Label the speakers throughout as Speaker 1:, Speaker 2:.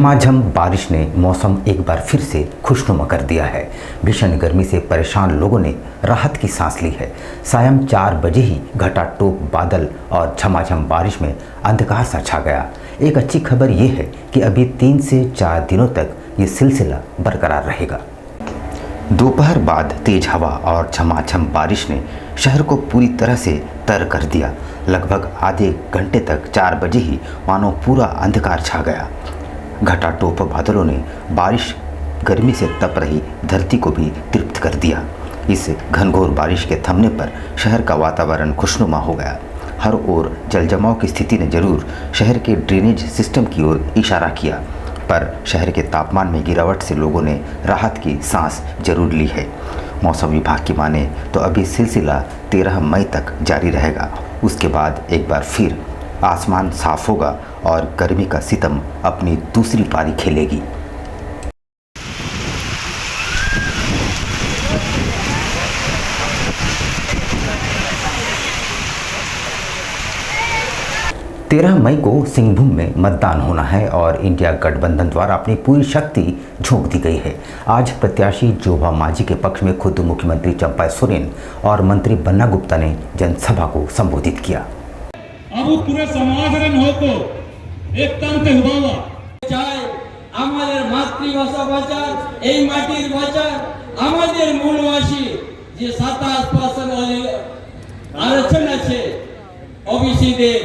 Speaker 1: झमाझम बारिश ने मौसम एक बार फिर से खुशनुमा कर दिया है। भीषण गर्मी से परेशान लोगों ने राहत की सांस ली है। सायं 4 बजे ही घटाटोप बादल और झमाझम बारिश में अंधकार सा छा गया। एक अच्छी खबर ये है कि अभी 3 से 4 दिनों तक ये सिलसिला बरकरार रहेगा। दोपहर बाद तेज हवा और झमाझम बारिश ने शहर को पूरी तरह से तर कर दिया। लगभग आधे घंटे तक 4 बजे ही मानो पूरा अंधकार छा गया। घटाटोप बादलों ने बारिश गर्मी से तप रही धरती को भी तृप्त कर दिया। इस घनघोर बारिश के थमने पर शहर का वातावरण खुशनुमा हो गया। हर ओर जलजमाव की स्थिति ने जरूर शहर के ड्रेनेज सिस्टम की ओर इशारा किया, पर शहर के तापमान में गिरावट से लोगों ने राहत की सांस जरूर ली है। मौसम विभाग की माने तो अभी सिलसिला 13 मई तक जारी रहेगा। उसके बाद एक बार फिर आसमान साफ होगा और गर्मी का सितम अपनी दूसरी पारी खेलेगी। तेरह मई को सिंहभूम में मतदान होना है और इंडिया गठबंधन द्वारा अपनी पूरी शक्ति झोंक दी गई है। आज प्रत्याशी जोभा मांझी के पक्ष में खुद मुख्यमंत्री चंपा सोरेन और मंत्री बन्ना गुप्ता ने जनसभा को संबोधित किया।
Speaker 2: अब पूरे समाज होको एक तंत्र हुआ
Speaker 3: চাই আমাদের মাতৃভাষা বাঁচার এই মাটির বাঁচার আমাদের মূলবাসী যে 27% আরক্ষণ আছে ওবিসিদের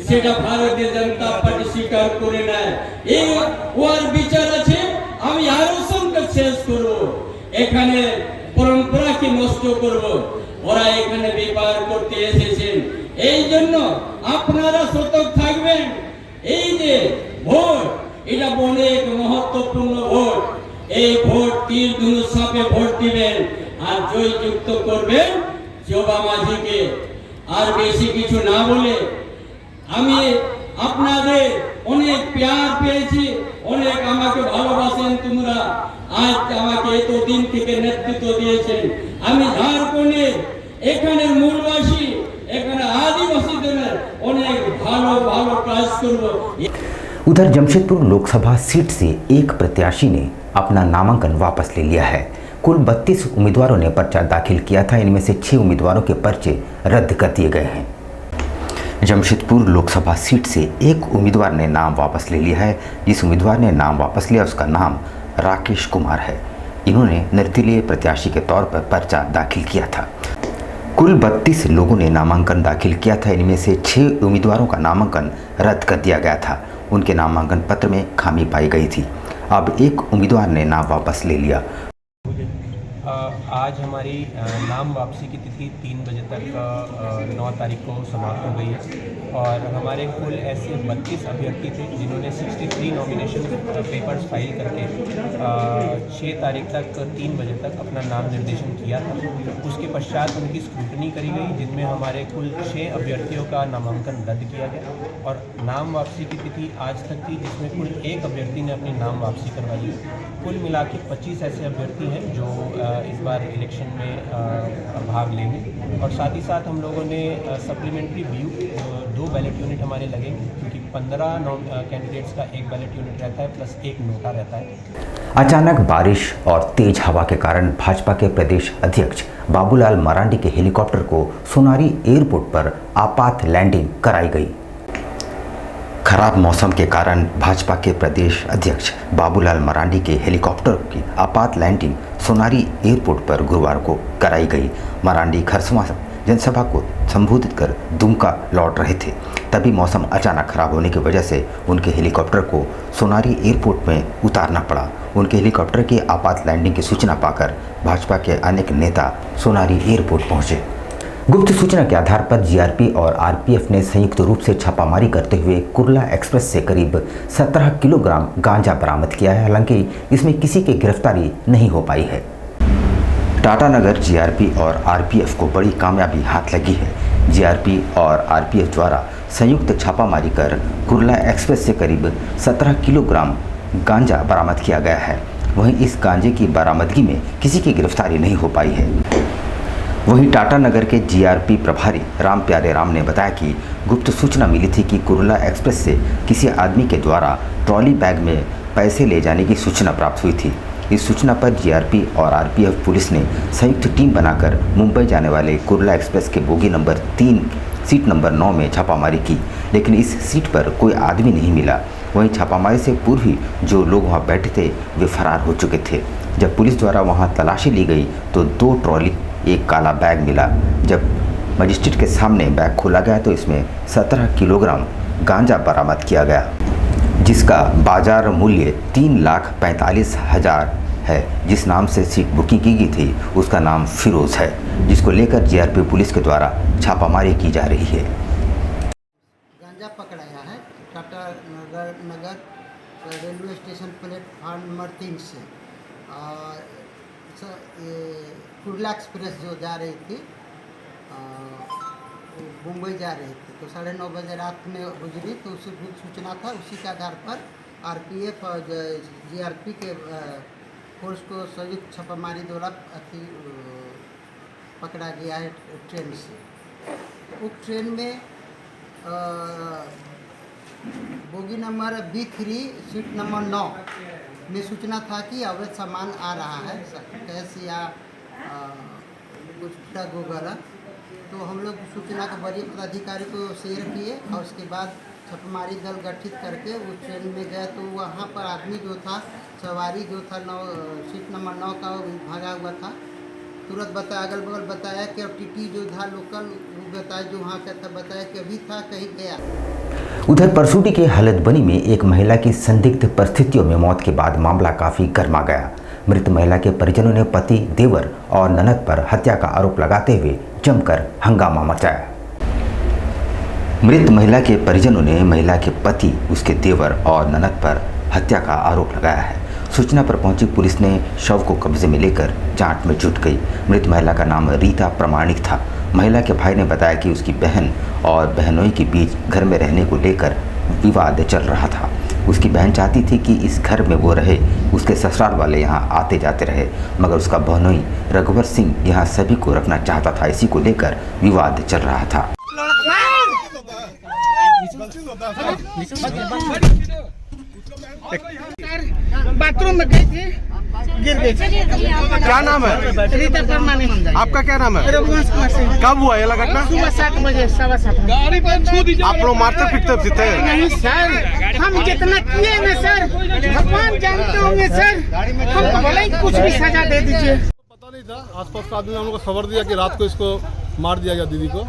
Speaker 3: সেটা ভারতীয় জনতা পার্টি স্বীকার করে নেয়। এই ওর বিচার আছে আমি আরো সংখ্যা শেষ করব, এখানে পরম্পরাকে নষ্ট করব। ওরা এখানে বিবাহ করতে এসেছেন, এই জন্য আপনারা সতর্ক থাকবেন। এই যে ভোট, এটা অনেক মহত্বপূর্ণ ভোট। এই ভোট তীর ধনুষ সাপে ভোট দিবেন আর জয়যুক্ত করবেন জোবা মাঝিকে। আর বেশি কিছু না বলে আমি আপনাদের অনেক প্যার পেয়েছি, অনেক আমাকে ভালোবাসেন তোমরা। আজ আমাকে এতদিন থেকে নেতৃত্ব দিয়েছেন। আমি ঝাড়খণ্ডের এখানের মূলবাসী, এখানে আদিবাসীদের অনেক ভালো ভালো কাজ করব।
Speaker 1: उधर जमशेदपुर लोकसभा सीट से एक प्रत्याशी ने अपना नामांकन वापस ले लिया है। कुल 32 उम्मीदवारों ने पर्चा दाखिल किया था। इनमें से 6 उम्मीदवारों के पर्चे रद्द कर दिए गए हैं। जमशेदपुर लोकसभा सीट से एक उम्मीदवार ने नाम वापस ले लिया है। जिस उम्मीदवार ने नाम वापस लिया उसका नाम राकेश कुमार है। इन्होंने निर्दलीय प्रत्याशी के तौर पर पर्चा दाखिल किया था। कुल 32 लोगों ने नामांकन दाखिल किया था। इनमें से 6 उम्मीदवारों का नामांकन रद्द कर दिया गया था। उनके नामांकन पत्र में खामी पाई गई थी। अब एक उम्मीदवार ने नाम वापस ले लिया।
Speaker 4: आज हमारी नाम वापसी की तिथि 3 बजे तक 9 तारीख को समाप्त हो गई है और हमारे कुल ऐसे 32 अभ्यर्थी थे जिन्होंने 63 नॉमिनेशन पेपर्स फाइल करके 6 तारीख तक 3 बजे तक अपना नाम निर्देशन किया था। उसके पश्चात उनकी स्क्रूटनी करी गई, जिनमें हमारे कुल 6 अभ्यर्थियों का नामांकन रद्द किया गया और नाम वापसी की तिथि आज तक थी, जिसमें कुल 1 अभ्यर्थी ने अपनी नाम वापसी करवाई है। कुल मिला के 25 ऐसे अभ्यर्थी हैं जो इस बार इलेक्शन में भाग लेंगे और साथ ही साथ हम लोगों ने सप्लीमेंट्री व्यू 2 बैलेट यूनिट हमारे लगेंगे, क्योंकि 15 कैंडिडेट्स का 1 बैलेट यूनिट रहता है प्लस 1 नोटा रहता है।
Speaker 1: अचानक बारिश और तेज हवा के कारण भाजपा के प्रदेश अध्यक्ष बाबूलाल मरांडी के हेलीकॉप्टर को सोनारी एयरपोर्ट पर आपात लैंडिंग कराई गई। खराब मौसम के कारण भाजपा के प्रदेश अध्यक्ष बाबूलाल मरांडी के हेलीकॉप्टर की आपात लैंडिंग सोनारी एयरपोर्ट पर गुरुवार को कराई गई। मरांडी खरसवां जनसभा को संबोधित कर दुमका लौट रहे थे, तभी मौसम अचानक खराब होने की वजह से उनके हेलीकॉप्टर को सोनारी एयरपोर्ट में उतारना पड़ा। उनके हेलीकॉप्टर की आपात लैंडिंग की सूचना पाकर भाजपा के अनेक नेता सोनारी एयरपोर्ट पहुंचे। गुप्त सूचना के आधार पर जीआरपी और आरपीएफ ने संयुक्त रूप से छापामारी करते हुए कुर्ला एक्सप्रेस से करीब 17 किलोग्राम गांजा बरामद किया है। हालांकि इसमें किसी की गिरफ्तारी नहीं हो पाई है। टाटानगर जीआरपी और आरपीएफ को बड़ी कामयाबी हाथ लगी है। जीआरपी और आरपीएफ द्वारा संयुक्त छापामारी कर कुर्ला एक्सप्रेस से करीब 17 किलोग्राम गांजा बरामद किया गया है। वहीं इस गांजे की बरामदगी में किसी की गिरफ्तारी नहीं हो पाई है। वहीं टाटानगर के जीआरपी प्रभारी राम प्यारे राम ने बताया कि गुप्त सूचना मिली थी कि कुर्ला एक्सप्रेस से किसी आदमी के द्वारा ट्रॉली बैग में पैसे ले जाने की सूचना प्राप्त हुई थी। इस सूचना पर जीआरपी और आरपीएफ पुलिस ने संयुक्त टीम बनाकर मुंबई जाने वाले कुर्ला एक्सप्रेस के बोगी नंबर 3 सीट नंबर 9 में छापामारी की, लेकिन इस सीट पर कोई आदमी नहीं मिला। वहीं छापामारी से पूर्व ही जो लोग वहां बैठे थे वे फरार हो चुके थे। जब पुलिस द्वारा वहां तलाशी ली गई तो 2 ट्रॉली एक काला बैग मिला। जब मजिस्ट्रेट के सामने बैग खोला गया तो इसमें 17 किलोग्राम गांजा बरामद किया गया, जिसका बाजार मूल्य 3,45,000 है। जिस नाम से सीट बुकिंग की गई थी उसका नाम फिरोज है, जिसको लेकर जीआरपी पुलिस के द्वारा छापामारी की जा रही है।
Speaker 5: गांजा पकड़ाया है टाटा नगर रेलवे स्टेशन प्लेटफार्म नंबर 3 से, और कुर्ला एक्सप्रेस जो जा रही थी मुंबई जा रही थी, तो 9:30 बजे रात में गुजरी। तो उसी सूचना था, उसी के आधार पर आरपीएफ और जीआरपी के फोर्स को संयुक्त छापामारी द्वारा पकड़ा गया है ट्रेन से। उस ट्रेन में bogie number B3 seat number 9 में सूचना था कि अवैध सामान आ रहा है, कैश या कुछ ड्रग वगैरह। तो हम लोग सूचना को वरीय पदाधिकारी को शेयर किए और उसके बाद छापामारी दल गठित करके उस ट्रेन में गए। तो वहाँ पर आदमी जो था, सवारी जो था सीट नंबर 9 का, वो भागा हुआ था। तुरंत बताया, अगल बगल बताया कि अब टीटी जो था लोकल वो बताया, जो वहाँ का था बताया कि अभी था कहीं गया।
Speaker 1: उधर परसूटी के हलदबनी में एक महिला की संदिग्ध परिस्थितियों में मौत के बाद मामला काफी गर्मा गया। मृत महिला के परिजनों ने पति, देवर और ननद पर हत्या का आरोप लगाते हुए जमकर हंगामा मचाया। मृत महिला के परिजनों ने महिला के पति, उसके देवर और ननद पर हत्या का आरोप लगाया है। सूचना पर पहुंची पुलिस ने शव को कब्जे में लेकर जांच में जुट गई। मृत महिला का नाम रीता प्रमाणिक था। महिला के भाई ने बताया कि उसकी बहन और बहनोई के बीच घर में रहने को लेकर विवाद चल रहा था। उसकी बहन चाहती थी कि इस घर में वो रहे, उसके ससुराल वाले यहाँ आते जाते रहे, मगर उसका बहनोई रघुवर सिंह यहाँ सभी को रखना चाहता था। इसी को लेकर विवाद चल रहा था।
Speaker 6: बाथरूम में गई थी, गिर गई थी।
Speaker 7: क्या नाम है?
Speaker 6: रीता परमानिक।
Speaker 7: आपका क्या नाम है?
Speaker 6: रघुवंश कुमार सिंह।
Speaker 7: कब हुआ ये घटना?
Speaker 6: सुबह 7 बजे, 7:15।
Speaker 7: आप लोग मारते पीटते थे?
Speaker 6: नहीं सर, हम जितना किए ना सर, भगवान जानते होंगे सर, हमको भले ही कुछ भी सजा दे दीजिए।
Speaker 8: पता नहीं था, आसपास का आदमी ने हम लोग को खबर दिया कि रात को इसको मार दिया गया दीदी को।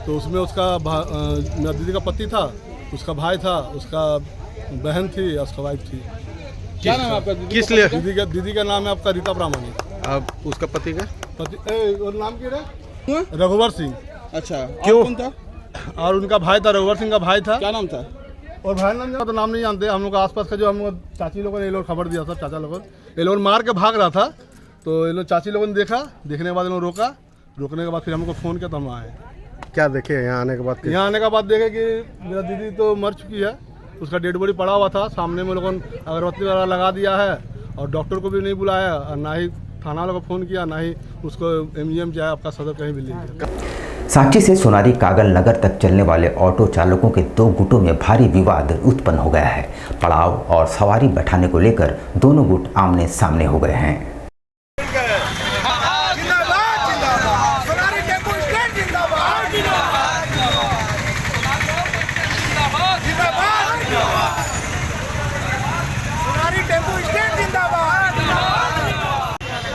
Speaker 8: तो उसमें उसका मेरा दीदी का पति था, उसका भाई था, उसका बहन थी और उसका वाइफ थी।
Speaker 7: क्या नाम है आपका? किस लिए?
Speaker 8: दीदी का नाम है आपका रीता प्रामाणिक।
Speaker 7: अब उसका पति का
Speaker 8: और नाम क्या है? रघुवर सिंह।
Speaker 7: अच्छा, क्यों था?
Speaker 8: और उनका भाई था, रघुवर सिंह का भाई था।
Speaker 7: क्या नाम था?
Speaker 8: और भाई नाम का तो नाम नहीं जानते हम लोग। आसपास का जो हम लोग चाची लोगों ने ये लोग खबर दिया था, चाचा लोगों ये लोग मार के भाग रहा था। तो ये लोग चाची लोगों ने देखा, देखने के बाद इन्होंने रोका, रोकने के बाद फिर हमको फ़ोन किया तो हम आए।
Speaker 7: क्या देखे यहाँ आने के बाद?
Speaker 8: यहाँ आने के बाद देखे कि मेरा दीदी तो मर चुकी है, उसका डेड बॉडी पड़ा हुआ था। सामने में लोगों ने अगरबत्ती वगैरह लगा दिया है और डॉक्टर को भी नहीं बुलाया, और ना ही थाना वालों को फ़ोन किया, ना ही उसको एमजीएम चाहे आपका सदर कहीं भी ले गया।
Speaker 1: सांची से सोनारी कागल नगर तक चलने वाले ऑटो चालकों के 2 गुटों में भारी विवाद उत्पन्न हो गया है। पड़ाव और सवारी बैठाने को लेकर दोनों गुट आमने सामने हो गए हैं।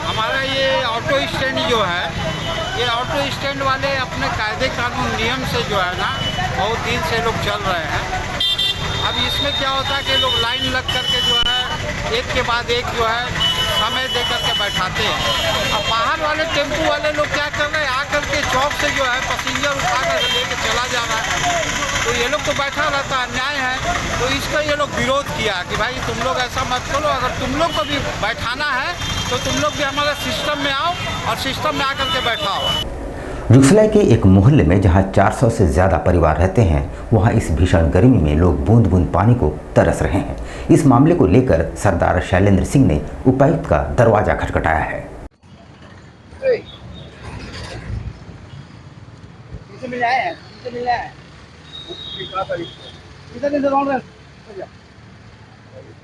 Speaker 9: हमारा ये ऑटो स्टैंड जो है, ये ऑटो स्टैंड वाले अपने कायदे कानून नियम से जो है ना बहुत दिन से लोग चल रहे हैं। अब इसमें क्या होता है कि लोग लाइन लग करके जो है एक के बाद एक जो है समय दे करके बैठाते हैं। अब बाहर वाले टेम्पू वाले लोग क्या कर रहे हैं, आकर के चौक से जो है पैसेंजर उठा कर लेके चला जा रहा है। तो ये लोग तो बैठा रहता, अन्याय है। तो इसका ये लोग विरोध किया कि भाई तुम लोग ऐसा मत करो, अगर तुम लोग को भी बैठाना है तो तुम लोग भी हमारे सिस्टम में आओ और सिस्टम में आकर के बैठाओ।
Speaker 1: जुगसलाई के एक मोहल्ले में जहां 400 से ज़्यादा परिवार रहते हैं, वहां इस भीषण गर्मी में लोग बूंद बूंद पानी को तरस रहे हैं। इस मामले को लेकर सरदार शैलेंद्र सिंह ने उपायुक्त का दरवाजा खटखटाया है।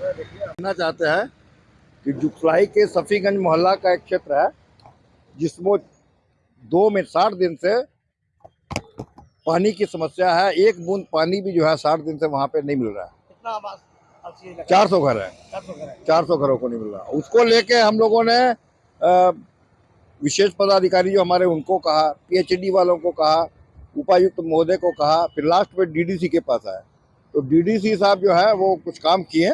Speaker 10: कहना चाहते हैं कि जुगसलाई के सफीगंज मोहल्ला का एक क्षेत्र है जिसमें 60 दिन से पानी की समस्या है। एक बूंद पानी भी जो है 60 दिन से वहाँ पे नहीं मिल रहा है। कितना 400 घर है, 400 घरों को नहीं मिल रहा। उसको लेके हम लोगों ने विशेष पदाधिकारी जो हमारे उनको कहा, पीएचडी वालों को कहा, उपायुक्त महोदय को कहा, फिर लास्ट में डीडीसी के पास आए। तो डीडीसी साहब जो है वो कुछ काम किए।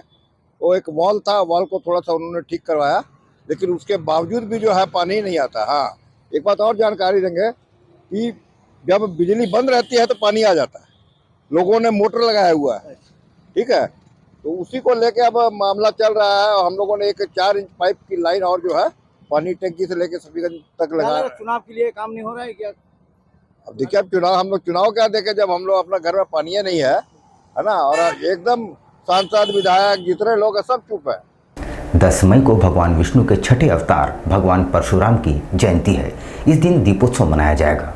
Speaker 10: वो एक वॉल था, वॉल को थोड़ा सा उन्होंने ठीक करवाया, लेकिन उसके बावजूद भी जो है पानी नहीं आता। हाँ, एक बात और जानकारी देंगे कि जब बिजली बंद रहती है तो पानी आ जाता है। लोगों ने मोटर लगाया हुआ है, ठीक है, तो उसी को लेके अब मामला चल रहा है। और हम लोगों ने एक 4 इंच पाइप की लाइन और जो है पानी टंकी से लेके सफीगंज तक लगाया।
Speaker 5: चुनाव के लिए काम नहीं हो रहा है क्या?
Speaker 10: अब देखिए, अब हम लोग चुनाव क्या देखे जब हम लोग अपना घर में पानी नहीं है ना। और एकदम सांसद विधायक जितने लोग हैं सब चुप है।
Speaker 1: 10 मई को भगवान विष्णु के छठे अवतार भगवान परशुराम की जयंती है। इस दिन दीपोत्सव मनाया जाएगा।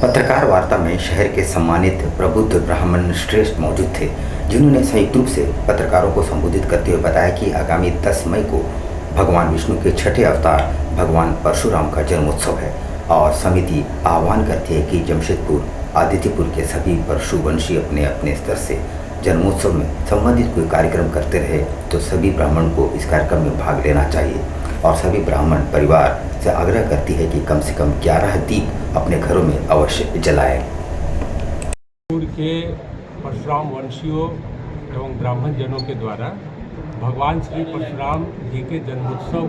Speaker 1: पत्रकार वार्ता में शहर के सम्मानित प्रबुद्ध ब्राह्मण श्रेष्ठ मौजूद थे, जिन्होंने संयुक्त रूप से पत्रकारों को संबोधित करते हुए बताया कि आगामी 10 मई को भगवान विष्णु के छठे अवतार भगवान परशुराम का जन्मोत्सव है और समिति आह्वान करती है कि जमशेदपुर आदित्यपुर के सभी परशुवंशी अपने अपने स्तर से जन्मोत्सव में संबंधित कोई कार्यक्रम करते रहे तो सभी ब्राह्मण को इस कार्यक्रम में भाग लेना चाहिए। और सभी ब्राह्मण परिवार से आग्रह करती है कि कम से कम 11 दीप अपने घरों में अवश्य जलाएं।
Speaker 4: के परशुराम वंशियों एवं ब्राह्मण जनों के द्वारा भगवान श्री परशुराम जी के जन्मोत्सव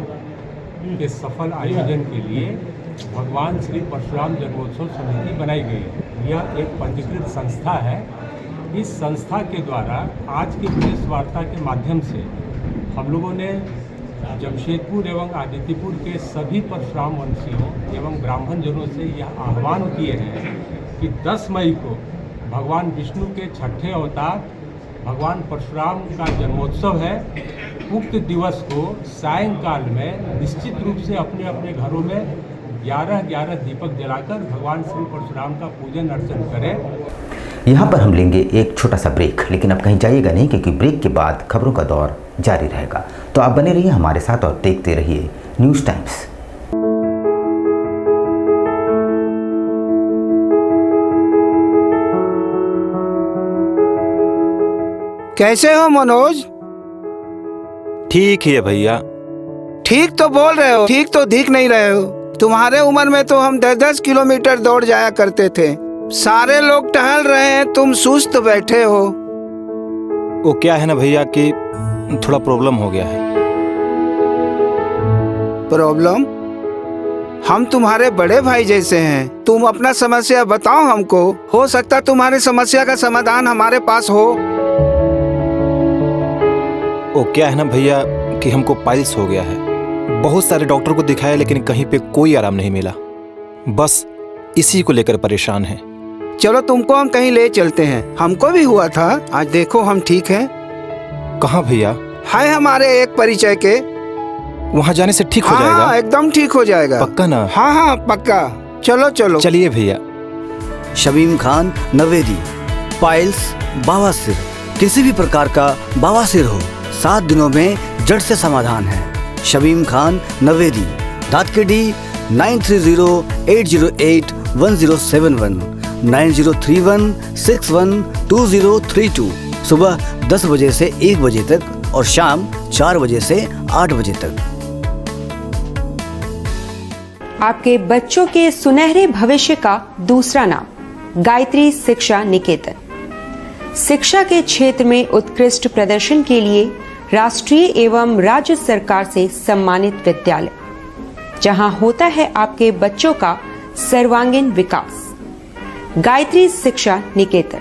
Speaker 4: के सफल आयोजन के लिए भगवान श्री परशुराम जन्मोत्सव समिति बनाई गई है। यह एक पंजीकृत संस्था है। इस संस्था के द्वारा आज की प्रेस वार्ता के माध्यम से हम लोगों ने जमशेदपुर एवं आदित्यपुर के सभी परशुराम वंशियों एवं ब्राह्मण जनों से यह आह्वान किए हैं कि 10 मई को भगवान विष्णु के छठे अवतार भगवान परशुराम का जन्मोत्सव है। उक्त दिवस को सायंकाल में निश्चित रूप से अपने अपने घरों में 11 दीपक जलाकर भगवान श्री परशुराम का पूजन अर्चन करें।
Speaker 1: यहाँ पर हम लेंगे एक छोटा सा ब्रेक, लेकिन अब कहीं जाइएगा नहीं, क्योंकि ब्रेक के बाद खबरों का दौर जारी रहेगा। तो आप बने रहिए हमारे साथ और देखते रहिए न्यूज़ टाइम्स।
Speaker 6: कैसे हो मनोज?
Speaker 11: ठीक है भैया।
Speaker 6: ठीक तो बोल रहे हो, ठीक तो दिख नहीं रहे हो। तुम्हारे उम्र में तो हम 10-10 किलोमीटर दौड़ जाया करते थे। सारे लोग टहल रहे हैं, तुम सुस्त बैठे हो।
Speaker 11: वो क्या है ना भैया कि थोड़ा प्रॉब्लम हो गया है।
Speaker 6: प्रॉब्लम? हम तुम्हारे बड़े भाई जैसे हैं, तुम अपना समस्या बताओ हमको। हो सकता तुम्हारी समस्या का समाधान हमारे पास हो।
Speaker 11: वो क्या है ना भैया कि हमको पाइल्स हो गया है। बहुत सारे डॉक्टर को दिखाया लेकिन कहीं पे कोई आराम नहीं मिला। बस इसी को लेकर परेशान है।
Speaker 6: चलो तुमको हम कहीं ले चलते हैं, हमको भी हुआ था। आज देखो हम ठीक हैं।
Speaker 11: कहाँ भैया?
Speaker 6: है हमारे एक परिचय के।
Speaker 11: वहाँ जाने से ठीक हो जाएगा?
Speaker 6: हाँ, एकदम ठीक हो जाएगा।
Speaker 11: पक्का ना?
Speaker 6: हाँ हाँ पक्का। चलो चलो
Speaker 11: चलिए भैया।
Speaker 12: शमीम खान नवेदी, पाइल्स, बवासीर, किसी भी प्रकार का बवासीर हो 7 दिनों में जड़ से समाधान है। शमीम खान नवेदी, दातकेडी 9308081071 9031612032। सुबह 10 बजे से 1 बजे तक और शाम 4 बजे से 8 बजे तक।
Speaker 13: आपके बच्चों के सुनहरे भविष्य का दूसरा नाम गायत्री शिक्षा निकेतन। शिक्षा के क्षेत्र में उत्कृष्ट प्रदर्शन के लिए राष्ट्रीय एवं राज्य सरकार से सम्मानित विद्यालय, जहां होता है आपके बच्चों का सर्वांगीण विकास। गायत्री शिक्षा निकेतन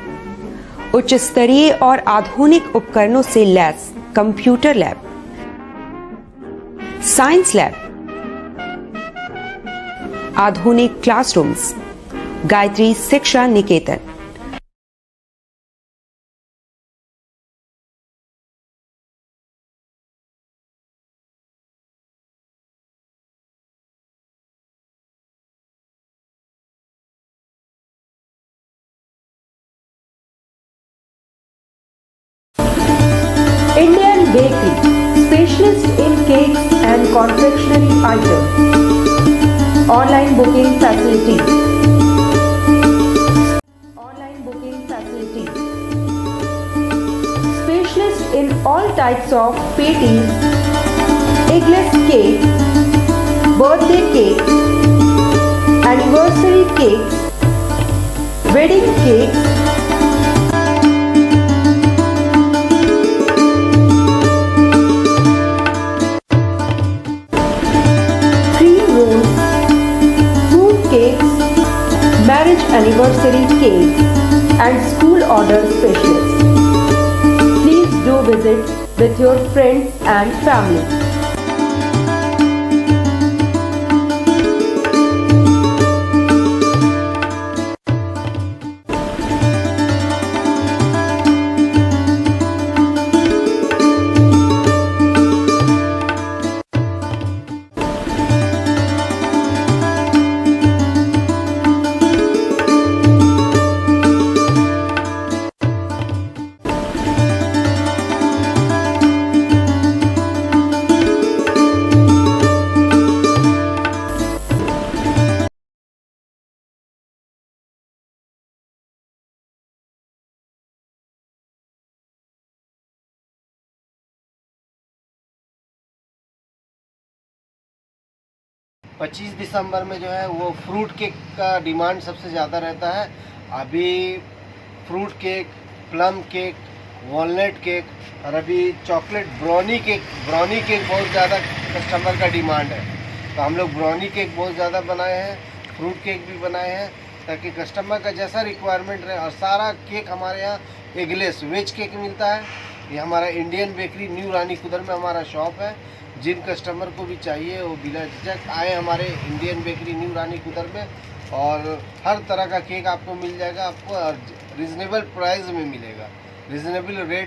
Speaker 13: उच्च स्तरीय और आधुनिक उपकरणों से lace computer lab, science lab, आधुनिक क्लासरूम्स। गायत्री शिक्षा निकेतन। Bakery, specialist in cakes and confectionery items. Online booking facilities. Online booking facilities. Specialist in all types of patties, eggless cake, birthday cake, anniversary cakes, wedding cakes, cream rolls, fruit cakes, marriage anniversary cakes, and school order specialists. Please do visit with your friends and family.
Speaker 14: पच्चीस दिसंबर में जो है वो fruit cake का demand सबसे ज़्यादा रहता है। अभी fruit cake, plum cake, walnut cake और अभी चॉकलेट ब्राउनी केक बहुत ज़्यादा कस्टमर का डिमांड है। तो हम लोग ब्राउनी केक बहुत ज़्यादा बनाए हैं, फ्रूट केक भी बनाए हैं ताकि कस्टमर का जैसा रिक्वायरमेंट रहे। और सारा केक हमारे यहाँ एगलेस वेज केक मिलता है। ये हमारा इंडियन बेकरी न्यू रानी कुदर में हमारा शॉप है। जिन कस्टमर को भी चाहिए वो बिना झिझक आए हमारे इंडियन बेकरी न्यू रानी कुदर में, और हर तरह का केक आपको मिल जाएगा। आपको रिजनेबल प्राइस में मिलेगा, रिजनेबल रेट